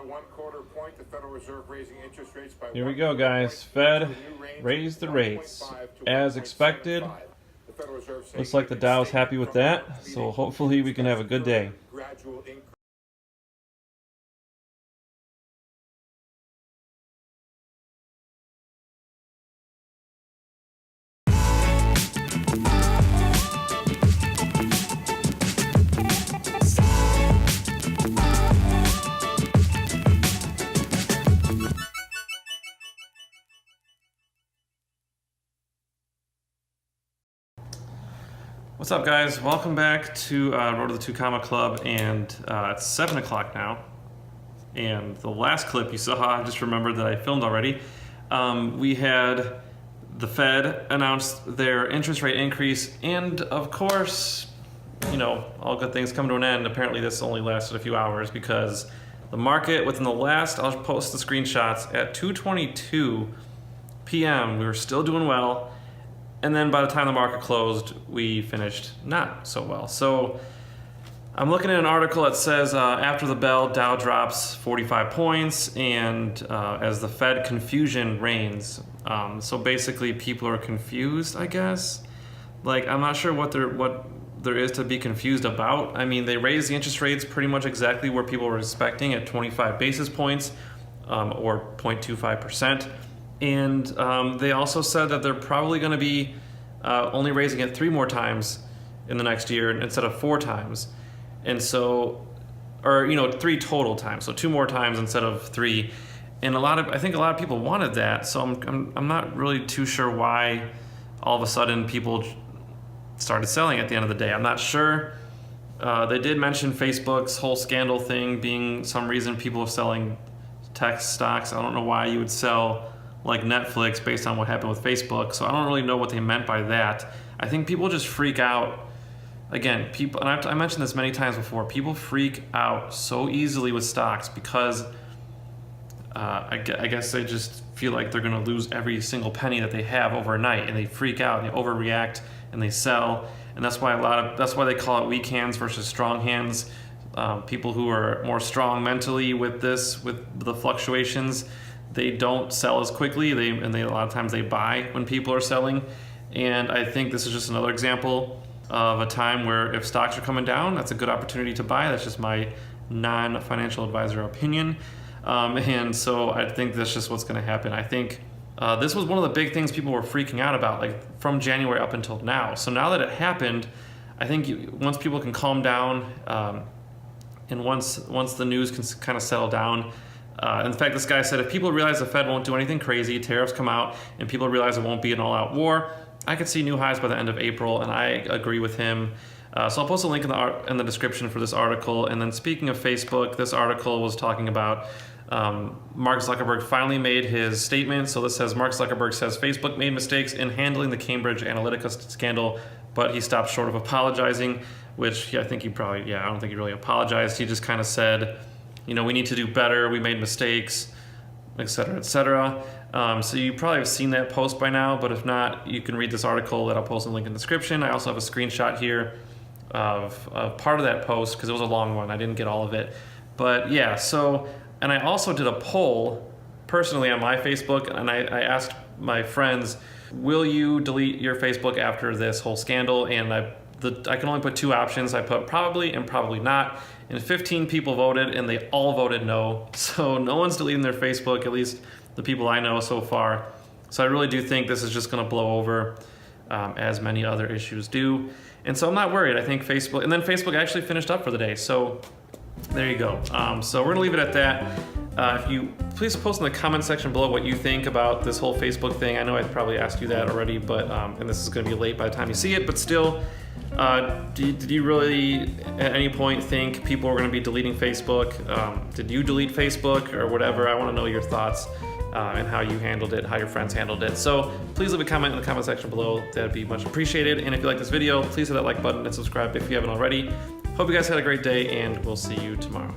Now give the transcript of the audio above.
1/4 point. The Federal Reserve raising interest rates by Here we go, guys. Fed raised the rates as expected. Looks like the Dow is happy with that, so hopefully we can have a good day. What's up, guys? Welcome back to Road to the 2 Comma Club, and it's 7 o'clock now. And the last clip you saw, I just remembered that I filmed already. We had the Fed announce their interest rate increase, and of course, you know, all good things come to an end. Apparently this only lasted a few hours because the market within the last, I'll post the screenshots, at 2:22 p.m. we were still doing well. And then by the time the market closed, we finished not so well. So I'm looking at an article that says after the bell, Dow drops 45 points, and as the Fed confusion reigns. So basically people are confused, I guess. Like, I'm not sure what there is to be confused about. I mean, they raised the interest rates pretty much exactly where people were expecting at 25 basis points or 0.25%. And they also said that they're probably going to be only raising it 3 more times in the next year instead of 4 times. And so, or, you know, 3 total times. So 2 more times instead of 3. And I think a lot of people wanted that. So I'm not really too sure why all of a sudden people started selling at the end of the day. I'm not sure. They did mention Facebook's whole scandal thing being some reason people are selling tech stocks. I don't know why you would sell like Netflix based on what happened with Facebook. So I don't really know what they meant by that. I think people just freak out. Again, people, and I mentioned this many times before, people freak out so easily with stocks because I guess they just feel like they're gonna lose every single penny that they have overnight, and they freak out and they overreact and they sell. And that's why that's why they call it weak hands versus strong hands. People who are more strong mentally with the fluctuations, they don't sell as quickly. A lot of times they buy when people are selling. And I think this is just another example of a time where if stocks are coming down, that's a good opportunity to buy. That's just my non-financial advisor opinion. And so I think that's just what's going to happen. I think this was one of the big things people were freaking out about, like from January up until now. So now that it happened, I think once people can calm down, and once the news can kind of settle down. In fact, this guy said if people realize the Fed won't do anything crazy, tariffs come out, and people realize it won't be an all-out war, I could see new highs by the end of April, and I agree with him. So I'll post a link in the description for this article. And then speaking of Facebook, this article was talking about Mark Zuckerberg finally made his statement. So this says, Mark Zuckerberg says Facebook made mistakes in handling the Cambridge Analytica scandal, but he stopped short of apologizing, which I think I don't think he really apologized. He just kind of said, you know, we need to do better, we made mistakes, et cetera, et cetera. So you probably have seen that post by now, but if not, you can read this article that I'll post in the link in the description. I also have a screenshot here of part of that post because it was a long one. I didn't get all of it. But yeah, so, and I also did a poll personally on my Facebook, and I asked my friends, will you delete your Facebook after this whole scandal? And I can only put 2 options. I put probably and probably not. And 15 people voted, and they all voted no. So no one's deleting their Facebook, at least the people I know so far. So I really do think this is just going to blow over, as many other issues do. And so I'm not worried. I think Facebook, and then Facebook actually finished up for the day. So there you go. So we're going to leave it at that. If you please post in the comment section below what you think about this whole Facebook thing. I know I probably asked you that already, but and this is going to be late by the time you see it, but still. Did you really at any point think people were going to be deleting Facebook? Did you delete Facebook or whatever? I want to know your thoughts and how you handled it, how your friends handled it. So please leave a comment in the comment section below. That'd be much appreciated. And if you like this video, please hit that like button and subscribe if you haven't already. Hope you guys had a great day, and we'll see you tomorrow.